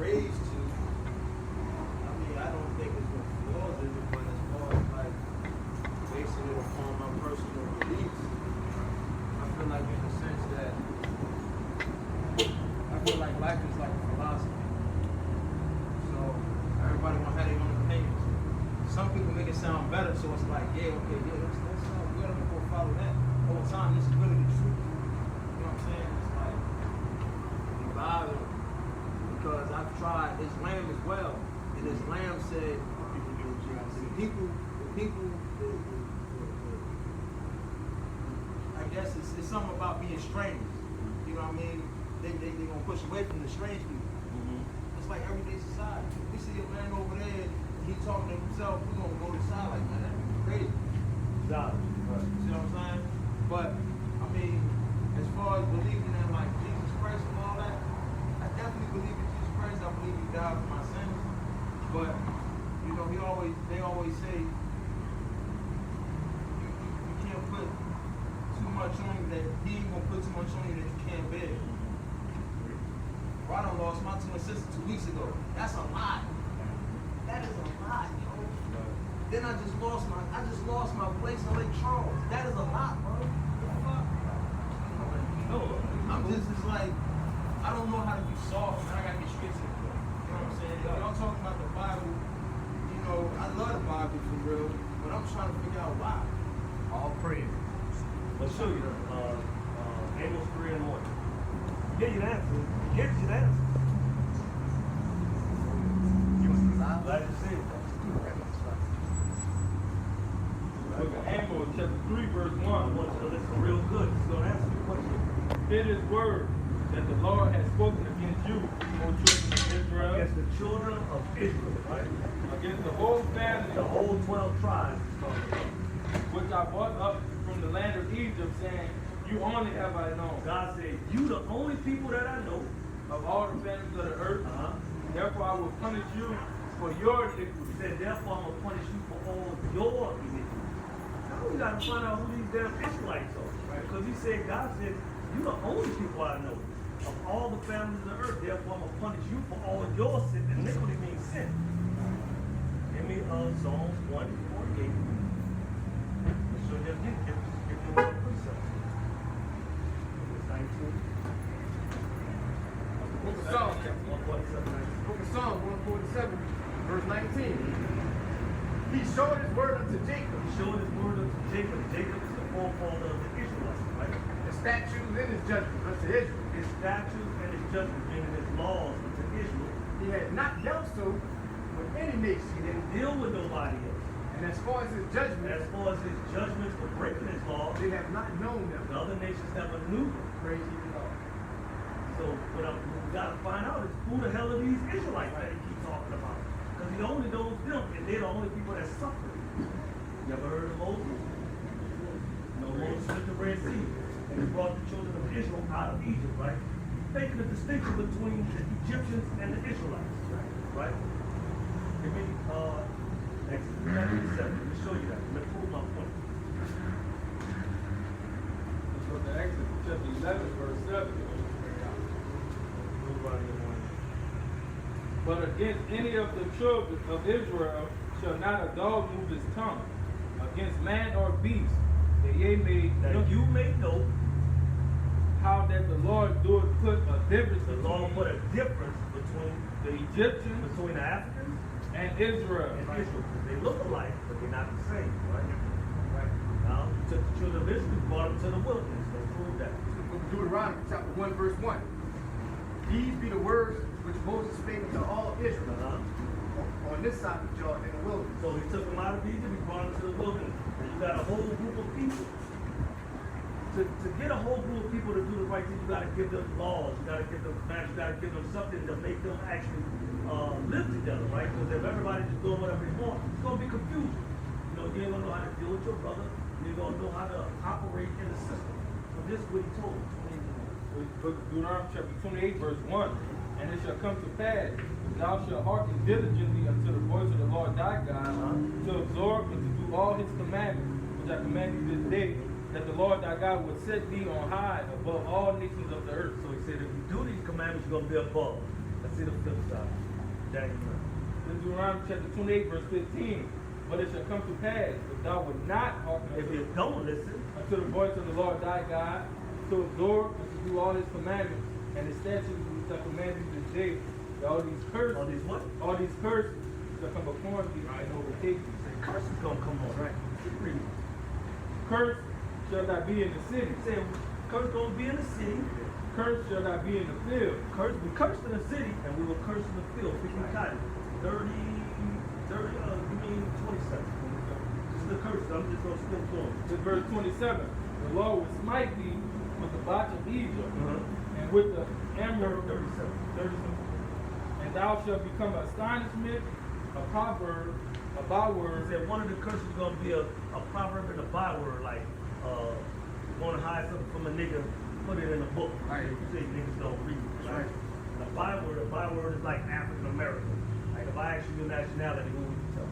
raised to, I mean, I don't think it's what flaws in it, but as far as like basing it upon my personal beliefs, I feel like in the sense that I feel like life is like a philosophy. So everybody gonna have their own opinions. Some people make it sound better, so it's like, yeah, okay, yeah, that sounds good. I'm gonna follow that. Over time, this is really the truth. You know what I'm saying? It's like the Bible, because I've tried Islam as well, and Islam said I guess it's something about being strangers. You know what I mean? They gonna push away from the strange people. It's like everyday society. We see a man over there, he talking to himself, we gonna go to the side like, man, that's crazy. Right. See what I'm saying? But I mean, as far as believing in like Jesus Christ and all that, I definitely believe in Jesus Christ. I believe he died for my sins. But you know, they always say you can't put too much on you that he ain't gonna put too much on you that you can't bear. Bro, I done lost my twin sister 2 weeks ago. That's a lot. That is a lot, yo. Then I just lost my place in Lake Charles. That is a lot, bro. What the fuck? No, I'm just like, I don't know how to be soft, and I gotta get straight to the point. You know what I'm saying? Y'all talking about the Bible, you know, I love the Bible for real, but I'm trying to figure out why. All praise. Let's show you Amos 3 and 1. He gave you the answer. He gives you the answer. You want to lie? Glad to see it. Book of Amos, chapter 3, verse 1. I want you to listen real good. He's going to answer your question. It is word that the Lord has spoken against you, O children of Israel, Against the children of Israel, right? against the whole family The whole 12 tribes. which I brought up from the land of Egypt, saying, you only have I known God said, you the only people that I know. of all the families of the earth. Therefore I will punish you for your iniquity. He said, therefore I'm going to punish you for all your iniquities. Now we got to find out who these damn Israelites are, right? Because he said, God said, you the only people I know of all the families of the earth. Therefore I'm going to punish you for all your sin. Iniquity means sin. Give me Psalms 148. So just give me one precept. It's 19. Book of Psalms, 147. Book of Psalms 147, verse 19. He showed his word unto Jacob, He showed his word unto Jacob. Jacob is the forefather of the Israelites, right? the statutes and his judgments unto Israel. His statutes and his judgments, meaning his laws unto Israel. He had not dealt so with any He nation. didn't deal with nobody else. And as far as his As judgments, far as his judgments for breaking his laws, they have not known them. the other nations never knew them. Praise ye the Lord. So what we got to find out is who the hell are these Israelites that he keeps talking about? Because he only knows them, and they're the only people that suffer. You ever heard of Moses? No, Moses split the Red Sea, and he brought the children of Israel out of Egypt, right? Making a distinction between the Egyptians and the Israelites, right? Give me Exodus 7. Let me show you that. Let me prove my point. Let's go to Exodus chapter 11, verse 7. But against any of the children of Israel shall not a dog move his tongue, against man or beast, that ye may That know you may know how that the Lord doeth put a difference the Lord put between a difference between the Egyptians the Africans and Israel. and Israel. They look alike, but they're not the same, right? Now, he took the children of Israel, brought them to the wilderness. Let's prove that. The book of Deuteronomy, chapter 1, verse 1. These be the words which Moses spake unto all of Israel on this side of Jordan in the wilderness. So he took them out of Egypt, he brought them to the wilderness. And you got a whole group of people. To get a whole group of people to do the right thing, you got to give them laws, you got to give them commands, you got to give them something to make them actually live together, right? Because if everybody's just doing whatever they want, it's going to be confusion. You know, you ain't going to know how to deal with your brother, you ain't going to know how to operate in the system. So this is what he told them. Book of Deuteronomy chapter 28, verse 1. And it shall come to pass, thou shalt hearken diligently unto the voice of the Lord thy God, to absorb and to do all his commandments, which I command you this day, that the Lord thy God will set thee on high above all nations of the earth. So he said, if you do these commandments, you're going to be above. That's see the flip side. Daniel 9. In Deuteronomy chapter 28, verse 15. But it shall come to pass, if thou would not hearken If you don't listen, unto the voice of the Lord thy God, to absorb and to do all his commandments and his statutes which I command thee this day, that all these curses, all these what? all these curses shall come upon thee and overtake thee. Say, curse is gonna come on, right? Keep reading. Curse shall not be in the city. Say, curse gonna be in the city. Curse shall not be in the field. Curse, we cursed in the city, and we will curse in the field. 50 cotton. 27. This is the curse. I'm just gonna skip through them. This verse 27. The Lord will smite thee with the botch of Egypt and with the emerald 37. 37. And thou shalt become an astonishment, a proverb, a byword. He said one of the curses is gonna be a proverb and a byword, like wanna hide something from a nigga, put it in a book. Right. You say niggas don't read. Right? Right. A byword is like African American. Like if I ask you your nationality, who would you tell?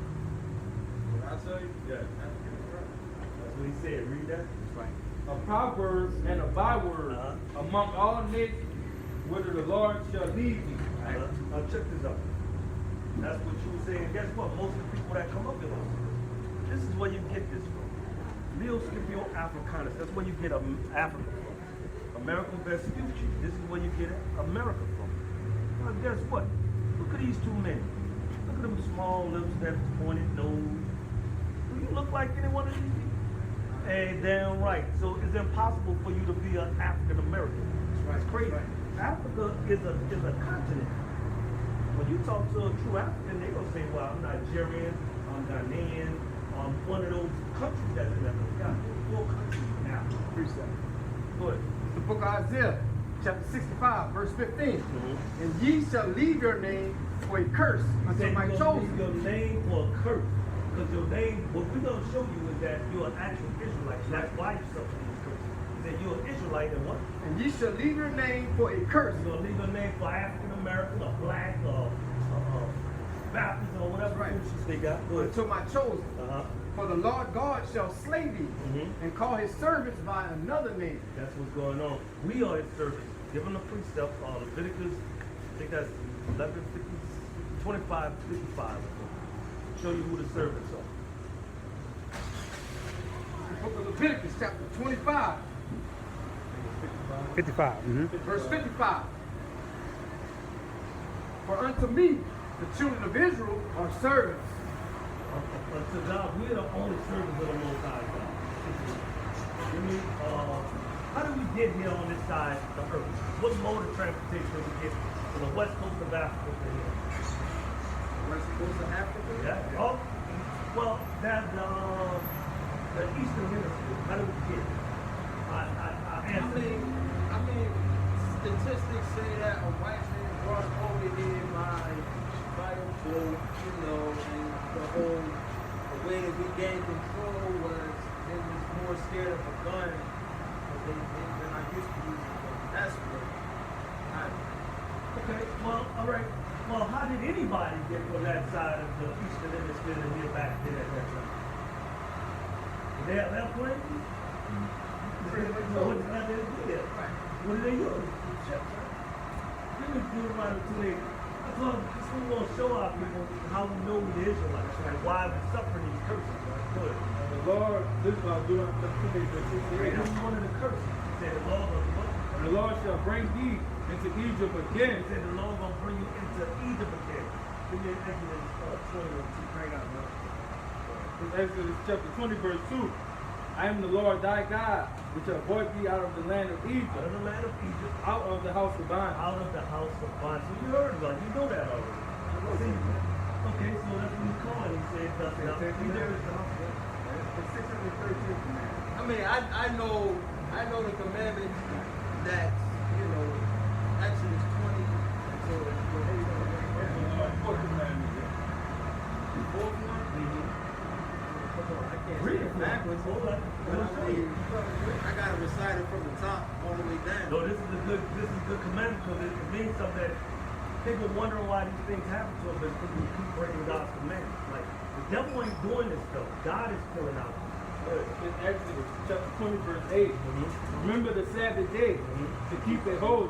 I'll tell you. Yeah. That's what he said. Read that. That's right. A proverb and a byword among all nations, whither the Lord shall lead thee. Now check this out. That's what you were saying. Guess what? Most of the people that come up in this is where you get this from. Leo Scipio Africanus. That's where you get Africa from. American Vespucci. This is where you get America from. Now guess what? Look at these two men. Look at them small lips, that pointed nose. Do you look like any one of these people? Hey, damn right. So it's impossible for you to be an African American. That's crazy. Africa is a continent. When you talk to a true African, they're gonna say, well, I'm Nigerian, I'm Ghanaian, I'm one of those countries that's in Africa. We got 4 countries now. Precept. Go ahead. The book of Isaiah, chapter 65, verse 15. And ye shall leave your name for a curse unto my chosen. Your name for a curse. Because your name, what we're going to show you is that you're an actual Israelite. That's why you suffer these curses. He said you're an Israelite and what? And ye shall leave your name for a curse. You're going to leave your name for African American or black or Baptist or whatever foolishness they got. Go ahead. Unto my chosen. For the Lord God shall slay thee and call his servants by another name. That's what's going on. We are his servants. Give them the precept, Leviticus, I think that's 25, 55. Show you who the servants are. The book of Leviticus, chapter 25, 55. verse 55. For unto me, the children of Israel are servants. To God, we are the only servants of the Most High God. You mean, how did we get here on this side of the earth? What mode of transportation did we get from the west coast of Africa to here? West coast of Africa? Yeah. Oh, well, that the Eastern Hemisphere. How did we get it? I I mean, statistics say that a white man brought over here by boat, you know, and the way that we gained control was they was more scared of a gun than I used to use a gun. That's what Okay, well, all right. Well, how did anybody get from that side of the Eastern Hemisphere to here back there at that time? Did they have airplanes? What did they do there? What did they use? Give me Deuteronomy 28. That's what we want to show our people how we know we the Israelites, and why we suffer these curses. Right? Good. And the Lord, this is Deuteronomy chapter 28, verse This 68. is one of the curses. He said the Lord will what? And the Lord shall bring thee into Egypt again. He said the Lord gonna bring you into Egypt again. Give me Exodus 20. Bring out, man. In Exodus chapter 20, verse 2. I am the Lord thy God, which have brought thee out of the land of Egypt, Out of the land of Egypt, out of the house of bondage. out of the house of bondage. So you heard about it. You know that already. See? Okay, so that's what he's calling. He said, thus thou Egypt is the house of bondage. I mean, I know the commandments that, you know, Exodus 20. So, Fourth commandment. fourth one? I can't Read say it it backwards. Hold on. But I mean, I gotta recite it from the top all the way down. No, this is a good commandment because it means something that people wondering why these things happen to us, but because we keep breaking God's commandments. Like the devil ain't doing this stuff. God is killing out. In Exodus chapter 20, verse 8. Remember the Sabbath day to keep it holy.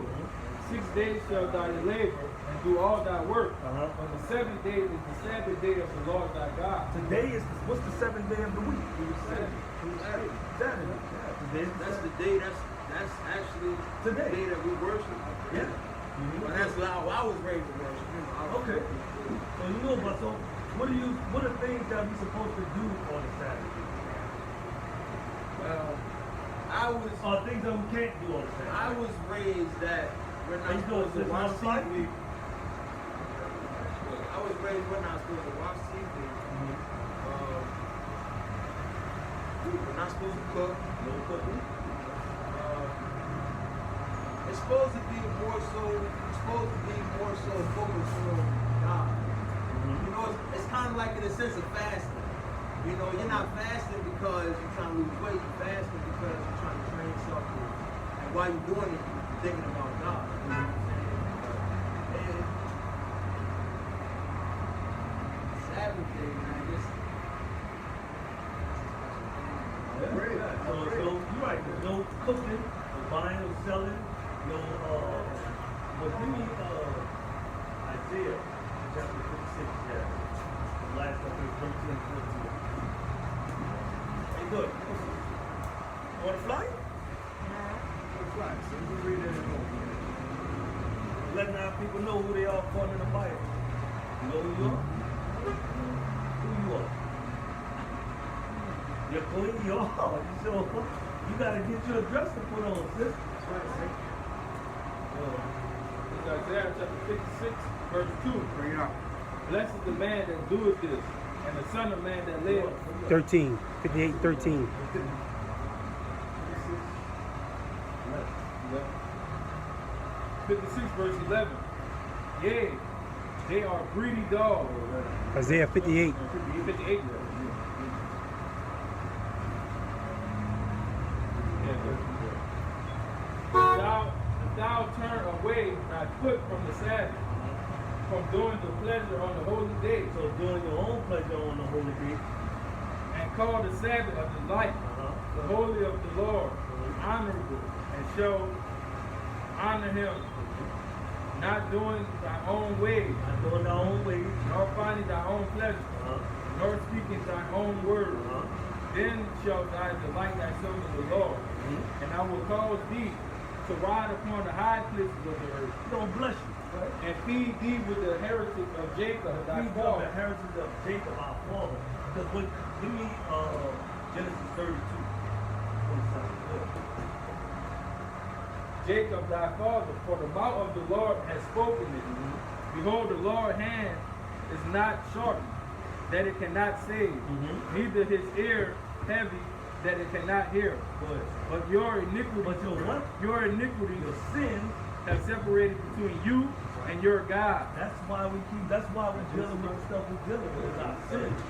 6 days shall thou labor and do all thy work. Uh-huh. But the seventh day is the Sabbath day of the Lord thy God. Today is, what's the seventh day of the week? Saturday. Saturday. Today. That's the day. That's actually Today. the day that we worship. Yeah. But that's how I was raised to worship. You know, I was- Okay. So you know, but so what are things that we supposed to do on the Sabbath? I was Or things that we can't do on the I Sabbath? was raised that we're Are not you doing supposed to this watch on site? TV. I was raised we're not supposed to watch TV. We're not supposed to cook. No cooking. It's supposed to be more so. It's supposed to be more so focused on God. You know, it's kind of like in a sense of fasting. You know, you're not fasting because you're trying to lose weight. You're fasting because you're trying to train yourself. And while you're doing it, you're thinking about God. You know what I'm saying? And Sabbath day, man, this. So you're right. There's no cooking, no buying or selling, no. But give me Isaiah chapter 56. Yeah, the last chapter 13 and 14. Hey, good. You want to fly? Fly. So you can read it at home. Letting our people know who they are according to the Bible. You know who you are? Who you are? You're clean, you are. So you gotta get your dress to put on, sis. That's right, It's Isaiah chapter 56, verse 2. Bring it up. Blessed is the man that doeth this, and the son of man that lives. 13, 58, 13. 56 verse 11. Yea, they are greedy dogs. Isaiah 58. 58. If thou turn away thy foot from the Sabbath, from doing the pleasure on the holy day, So doing your own pleasure on the holy day. and call the Sabbath a delight, the holy of the Lord, honorable, and shall honor him, not doing thy own ways, Not doing thy own ways. nor finding thy own pleasure, Uh-huh. nor speaking thy own word. Uh-huh. Then shalt thou delight thyself in the Lord, and I will cause thee to ride upon the high places of the earth, He's gonna bless you, right? and feed thee with the heritage of Jacob thy He's the father. heritage of Jacob our father. Because what give me Genesis 32. 27. Jacob thy father, for the mouth of the Lord has spoken it. Behold, the Lord's hand is not sharpened, that it cannot save, neither his ear heavy, that it cannot hear. Good. But your iniquity, But your what? your iniquity, Your sins. have separated between you and your God. That's why we're dealing with the stuff we're dealing with, is our sins.